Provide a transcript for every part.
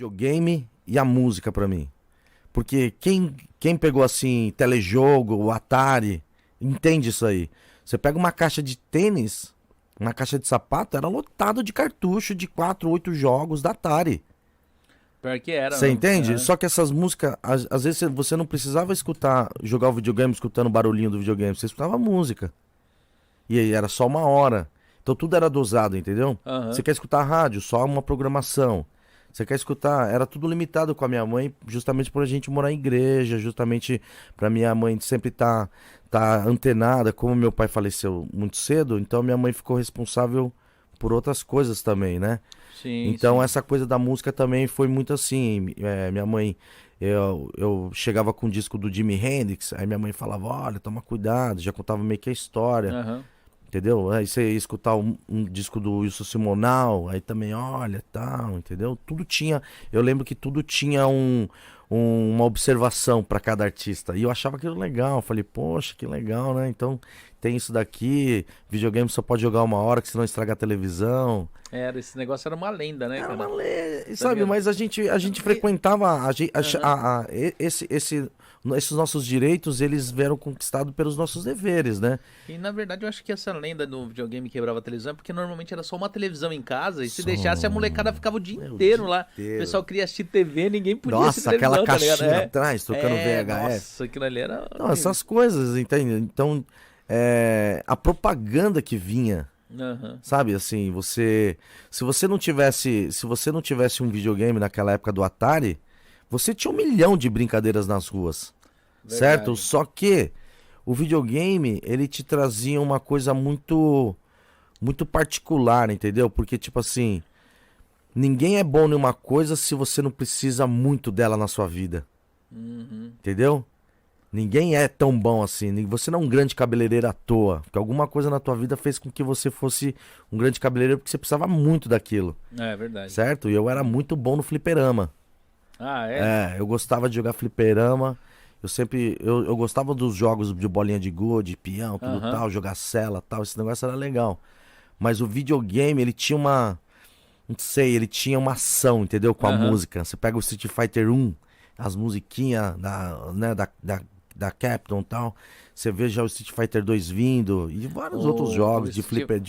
videogame e a música pra mim. Porque quem pegou assim, telejogo, o Atari, entende isso aí. Você pega uma caixa de tênis, uma caixa de sapato, era lotado de cartucho de 4, 8 jogos da Atari. Pior que era, Você não. entende? Aham. Só que essas músicas, às vezes você não precisava escutar, jogar o videogame escutando o barulhinho do videogame, você escutava música. E aí era só 1 hora. Então tudo era dosado, entendeu? Você Aham. quer escutar rádio, só uma programação. Você quer escutar, era tudo limitado com a minha mãe, justamente por a gente morar em igreja, justamente pra minha mãe sempre tá antenada, como meu pai faleceu muito cedo, então minha mãe ficou responsável por outras coisas também, né? Sim, Então sim. essa coisa da música também foi muito assim. Minha mãe, eu chegava com o disco do Jimi Hendrix, aí minha mãe falava, olha, toma cuidado, já contava meio que a história. Aham. Entendeu? Aí você ia escutar um disco do Wilson Simonal, aí também, olha, tal, entendeu? Tudo tinha. Eu lembro que tudo tinha uma observação para cada artista. E eu achava aquilo legal. Eu falei, poxa, que legal, né? Então tem isso daqui. Videogame só pode jogar 1 hora, que senão estraga a televisão. Esse negócio era uma lenda, né, Era uma cara? lei, Tá sabe? ligado? Mas a gente E- frequentava Aham. esses nossos direitos, eles vieram conquistados pelos nossos deveres, né? E na verdade eu acho que essa lenda do videogame quebrava a televisão é porque normalmente era só uma televisão em casa e se Só, deixasse a molecada ficava o dia meu, o inteiro dia lá. O inteiro. pessoal queria assistir TV, ninguém podia assistir Nossa, aquela televisão, tá ligado? caixinha atrás, tocando VHS. Nossa, aquilo ali era Não, horrível. essas coisas, entende? Então, a propaganda que vinha, Aham, sabe? Assim, se você não tivesse um videogame naquela época do Atari, você tinha 1 milhão de brincadeiras nas ruas, certo? verdade. Só que o videogame, ele te trazia uma coisa muito, muito particular, entendeu? Porque, tipo assim, ninguém é bom em uma coisa se você não precisa muito dela na sua vida, Uhum. entendeu? Ninguém é tão bom assim. Você não é um grande cabeleireiro à toa. Porque alguma coisa na tua vida fez com que você fosse um grande cabeleireiro porque você precisava muito daquilo. É verdade. Certo? E eu era muito bom no fliperama. Ah, é? Eu gostava de jogar fliperama. Eu gostava dos jogos de bolinha de gude, peão, tudo Aham. tal, jogar cela, tal. Esse negócio era legal. Mas o videogame, ele tinha uma, não sei, ele tinha uma ação, entendeu? Com a Aham. música. Você pega o Street Fighter 1, as musiquinhas da Capcom e tal. Você vê já o Street Fighter 2 vindo e vários outros O jogos de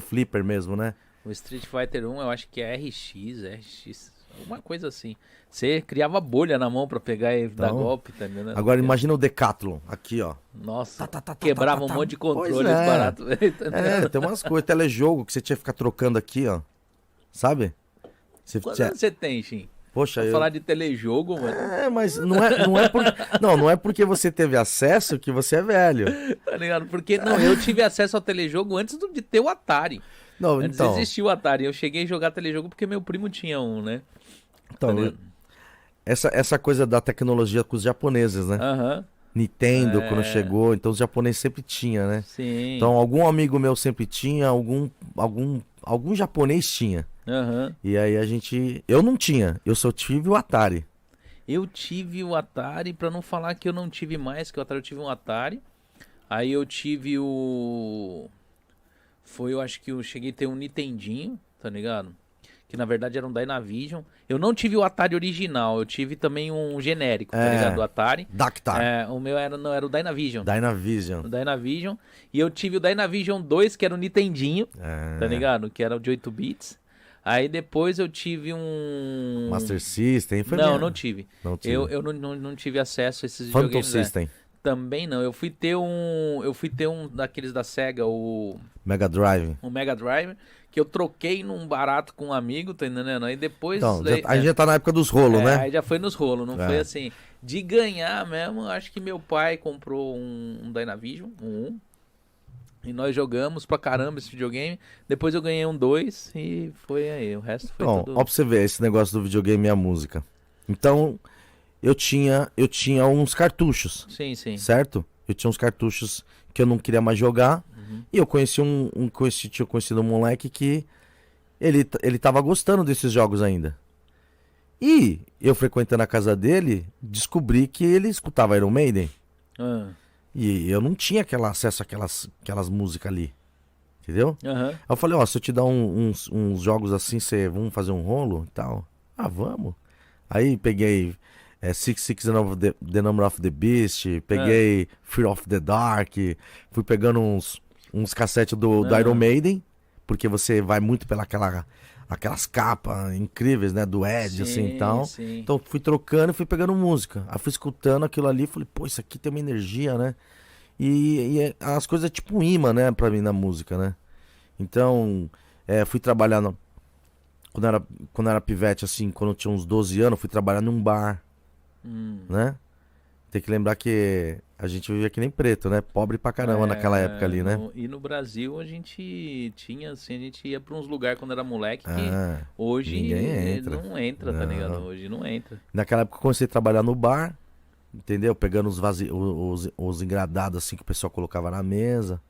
flipper mesmo, né? O Street Fighter 1, eu acho que é RX, alguma coisa assim. Você criava bolha na mão pra pegar e dar Então, golpe, tá entendendo? agora imagina o Decathlon aqui, ó. Tá, Nossa, tá, tá, tá, tá, tá, quebrava um tá. monte de Pois controles é. baratos, velho, tá ligado? Tem umas coisas, telejogo que você tinha que ficar trocando aqui, ó. Sabe? Você Quantos tinha... anos você tem, Shin? Poxa, Pra eu. falar de telejogo, mano, Mas não é porque você teve acesso que você é velho. tá ligado? Porque, não, eu tive acesso ao telejogo antes de ter o Atari. Não, Antes então. existia o Atari. Eu cheguei a jogar telejogo porque meu primo tinha um, né? Tá Então, ligado? essa coisa da tecnologia com os japoneses, né? Aham. Nintendo, quando É. chegou, então os japoneses sempre tinha, né? Sim. Então, algum amigo meu sempre tinha, algum japonês tinha. Aham. E aí eu não tinha, eu só tive o Atari. Eu tive o Atari, pra não falar que eu não tive mais, que o Atari eu tive um Atari. Aí eu tive o. Eu acho que eu cheguei a ter um Nintendinho, tá ligado? Que na verdade era um Dynavision. Eu não tive o Atari original, eu tive também um genérico, tá ligado? Do Atari. Dactar, O meu era, não, era o Dynavision. Dynavision. O Dynavision. E eu tive o Dynavision 2, que era o Nintendinho, tá É, ligado? Que era o de 8 bits. Aí depois eu tive um. Master System, foi Não, minha. não tive. Não Eu, tive. eu não tive acesso a esses Phantom videogames. System, Também não. Eu fui ter um. Eu fui ter um daqueles da SEGA, Mega Drive. o Mega Drive, que eu troquei num barato com um amigo, tá entendendo? Aí depois. Então, a gente já tá na época dos rolos, né? Aí já foi nos rolos, não É. foi assim. De ganhar mesmo, acho que meu pai comprou um Dynavision, e nós jogamos pra caramba esse videogame. Depois eu ganhei um 2 e foi aí. O resto foi Então, ó tudo. pra você ver esse negócio do videogame e a música. Então, eu tinha uns cartuchos, Sim, sim. certo? Eu tinha uns cartuchos que eu não queria mais jogar. Uhum. E eu tinha conhecido um moleque que ele tava gostando desses jogos ainda. E eu frequentando a casa dele, descobri que ele escutava Iron Maiden. Ah, E eu não tinha acesso àquelas músicas ali. Entendeu? aham. Aí eu falei, ó, se eu te dar uns jogos assim, vamos fazer um rolo e tal. Ah, vamos. Aí peguei 666 the Number of the Beast, Ah, peguei Fear of the Dark, fui pegando uns cassetes do Iron aham. Maiden, porque você vai muito aquelas capas incríveis, né, do Edge, assim, e Sim, tal. sim. Então fui trocando e fui pegando música. Aí fui escutando aquilo ali, falei, pô, isso aqui tem uma energia, né? As coisas é tipo um imã, né, pra mim na música, né? Então, fui trabalhar quando era, quando era pivete, assim, quando eu tinha uns 12 anos, fui trabalhar num bar, Hum. né? Tem que lembrar que a gente vivia que nem preto, né? Pobre pra caramba naquela época ali, né? E no Brasil a gente tinha, assim, a gente ia pra uns lugares quando era moleque que Ah, ninguém hoje entra. não entra, tá ligado? Não. Hoje não entra. Naquela época eu comecei a trabalhar no bar, entendeu? Pegando os engradados assim que o pessoal colocava na mesa,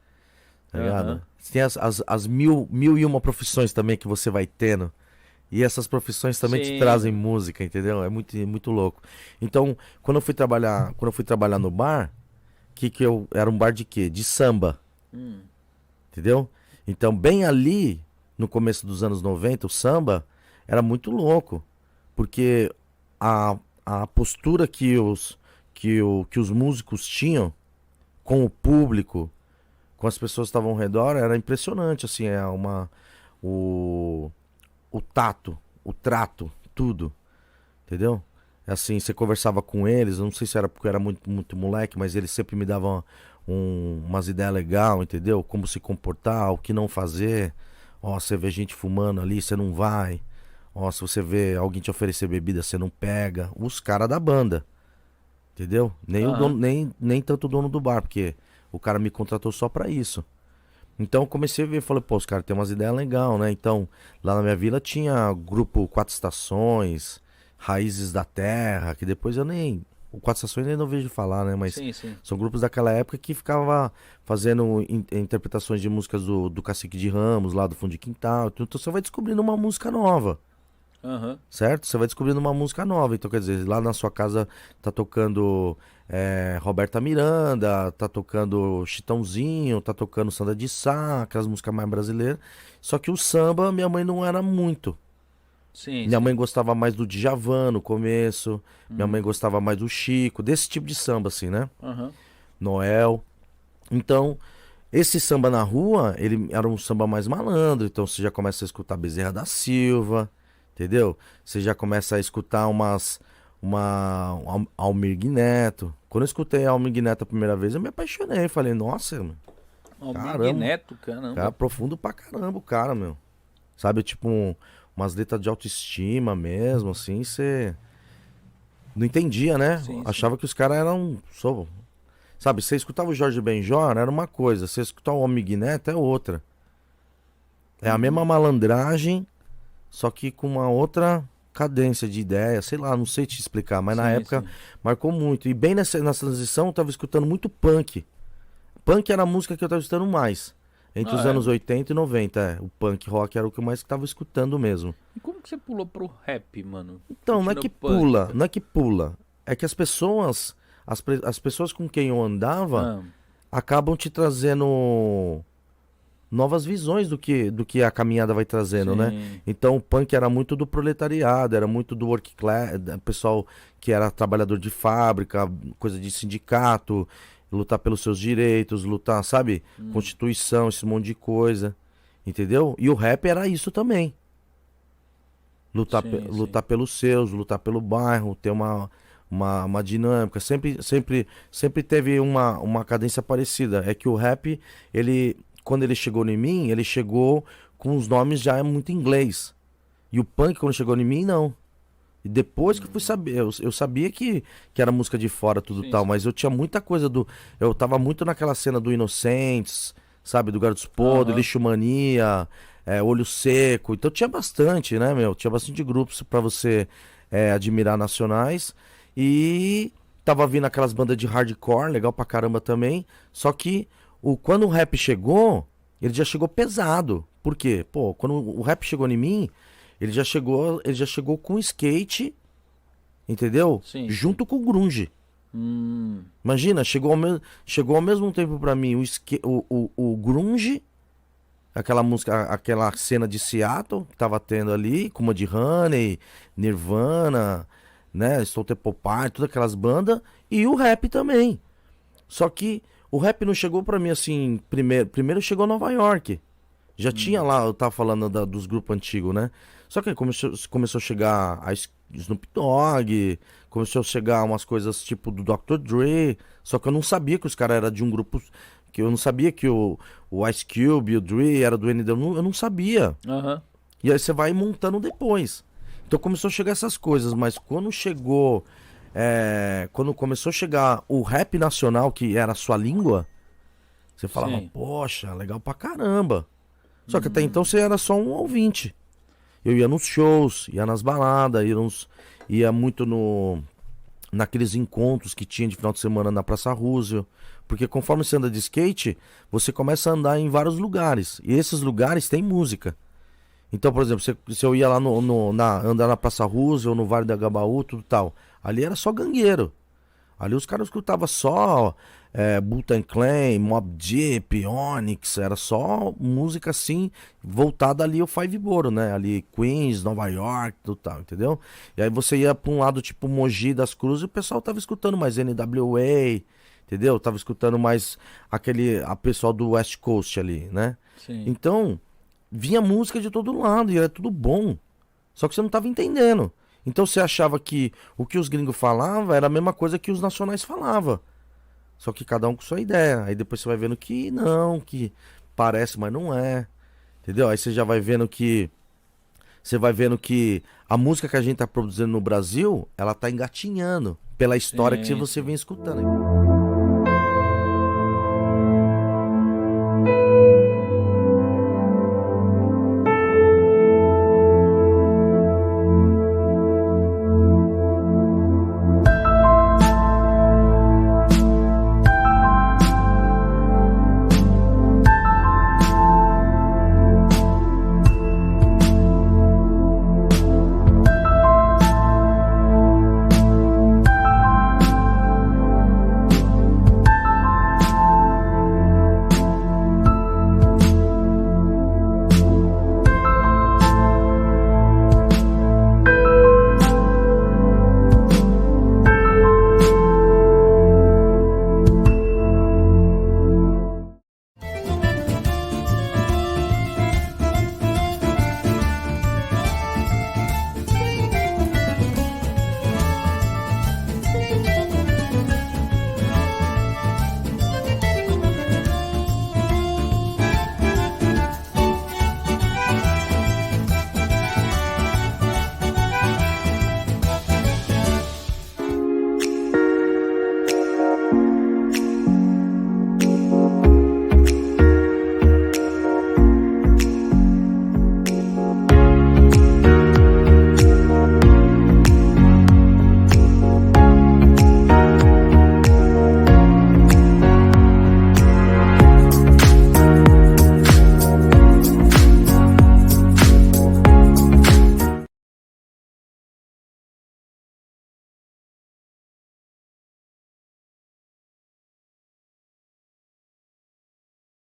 tá ligado? Aham. Tem as mil e uma profissões também que você vai tendo. E essas profissões também te trazem Sim. música, entendeu? É muito louco. Então, quando eu fui trabalhar no bar, que eu era um bar de quê? De samba, Hum. entendeu? Então, bem ali no começo dos anos 90 o samba era muito louco, porque a postura que os músicos tinham com o público, com as pessoas que estavam ao redor, era impressionante, assim, o, o tato, o trato, tudo, entendeu? Assim, você conversava com eles, eu não sei se era porque eu era muito moleque, mas eles sempre me davam umas ideias legais, entendeu? Como se comportar, o que não fazer. Ó, você vê gente fumando ali, você não vai. Ó, se você vê alguém te oferecer bebida, você não pega. Os caras da banda, entendeu? Nem o dono, Aham. nem tanto o dono do bar, porque o cara me contratou só pra isso. Então eu comecei a ver, falei, pô, os caras têm umas ideias legais, né? Então, lá na minha vila tinha grupo Quatro Estações, Raízes da Terra, que depois eu nem. O Quatro Estações eu nem não vejo falar, né? Mas Sim, sim. são grupos daquela época que ficava fazendo interpretações de músicas do Cacique de Ramos, lá do Fundo de Quintal. Então você vai descobrindo uma música nova. Aham. Certo? Você vai descobrindo uma música nova. Então, quer dizer, lá na sua casa tá tocando Roberta Miranda, tá tocando Chitãozinho, tá tocando Sandra de Sá, aquelas músicas mais brasileiras. Só que o samba, minha mãe não era muito. Sim, Minha mãe sim. gostava mais do Djavan no começo. Minha mãe Hum. gostava mais do Chico, desse tipo de samba, assim, né? Aham. Noel. Então, esse samba na rua, ele era um samba mais malandro. Então, você já começa a escutar Bezerra da Silva, entendeu? Você já começa a escutar um Almir Neto. Quando eu escutei Almir Neto a primeira vez, eu me apaixonei. Falei, nossa, mano, Almir caramba, Neto, cara, caramba. profundo pra caramba o cara, meu. Sabe, tipo, umas letras de autoestima mesmo, assim, você não entendia, né? Sim, sim. Achava que os caras eram. Sabe, você escutava o Jorge Benjor, era uma coisa. Você escutar o Almir Neto é outra. É a mesma Uhum. malandragem, só que com uma outra cadência de ideia, sei lá, não sei te explicar, mas na Sim, época sim. marcou muito. E bem nessa transição eu tava escutando muito punk. Punk era a música que eu tava escutando mais. Entre os Ah, é. anos 80 e 90, o punk rock era o que eu mais tava escutando mesmo. E como que você pulou pro rap, mano? Então, não é Curtindo que punk, pula, tá? não é que pula. É que as pessoas com quem eu andava Ah, acabam te trazendo novas visões do que a caminhada vai trazendo, né? sim. Então o punk era muito do proletariado, era muito do work class, pessoal que era trabalhador de fábrica, coisa de sindicato, lutar pelos seus direitos, lutar, sabe? Hum. Constituição, esse monte de coisa, entendeu? E o rap era isso também. Sim, sim. Lutar pelos seus, lutar pelo bairro, ter uma dinâmica. Sempre teve uma cadência parecida. É que o rap, quando ele chegou em mim, ele chegou com os nomes já muito inglês. E o punk, quando chegou em mim, não. E depois que eu fui Hum. saber, eu sabia que era música de fora, tudo Sim, tal, sim. mas eu tinha muita coisa do. Eu tava muito naquela cena do Inocentes, sabe? Do Garotos Podres, Aham. Lixo Mania, Olho Seco. Então tinha bastante, né, meu? Tinha bastante grupos pra você admirar nacionais. E tava vindo aquelas bandas de hardcore, legal pra caramba também. Só que quando o rap chegou, ele já chegou pesado. Por quê? Pô, quando o rap chegou em mim. Ele já chegou com skate, entendeu? Sim, sim. Junto com o grunge. Hum. Imagina, chegou ao mesmo tempo pra mim o grunge, aquela música, aquela cena de Seattle que tava tendo ali, com uma de Honey, Nirvana, né? Stone Temple Pilots, todas aquelas bandas, e o rap também. Só que o rap não chegou pra mim assim, primeiro chegou Nova York. Já tinha lá, eu tava falando dos grupos antigos, né? Só que aí começou a chegar a Snoop Dogg, começou a chegar umas coisas tipo do Dr. Dre, só que eu não sabia que os caras eram de um grupo, que eu não sabia que o Ice Cube e o Dre era do NW, eu não sabia. Aham. E aí você vai montando depois. Então começou a chegar essas coisas, mas quando chegou, quando começou a chegar o rap nacional, que era a sua língua, você falava, Sim. poxa, legal pra caramba. Só que até então você era só um ouvinte. Eu ia nos shows, ia nas baladas, ia muito naqueles encontros que tinha de final de semana na Praça Roosevelt. Porque conforme você anda de skate, você começa a andar em vários lugares. E esses lugares têm música. Então, por exemplo, se eu ia lá andar na Praça Roosevelt, no Vale do Agabaú, tudo tal. Ali era só gangueiro. Ali os caras escutavam só Wu-Tang Clan, Mobb Deep, Onyx, era só música assim, voltada ali ao Five Borough, né? Ali Queens, Nova York, tudo tal, entendeu? E aí você ia pra um lado tipo Mogi das Cruzes e o pessoal tava escutando mais NWA, entendeu? Tava escutando mais a pessoal do West Coast ali, né? Sim. Então, vinha música de todo lado e era tudo bom. Só que você não tava entendendo. Então você achava que o que os gringos falavam era a mesma coisa que os nacionais falavam. Só que cada um com sua ideia. Aí depois você vai vendo que não, que parece, mas não é. Entendeu? Aí você já vai vendo que. Você vai vendo que a música que a gente tá produzindo no Brasil, ela tá engatinhando pela história que Sim, você sim. vem escutando.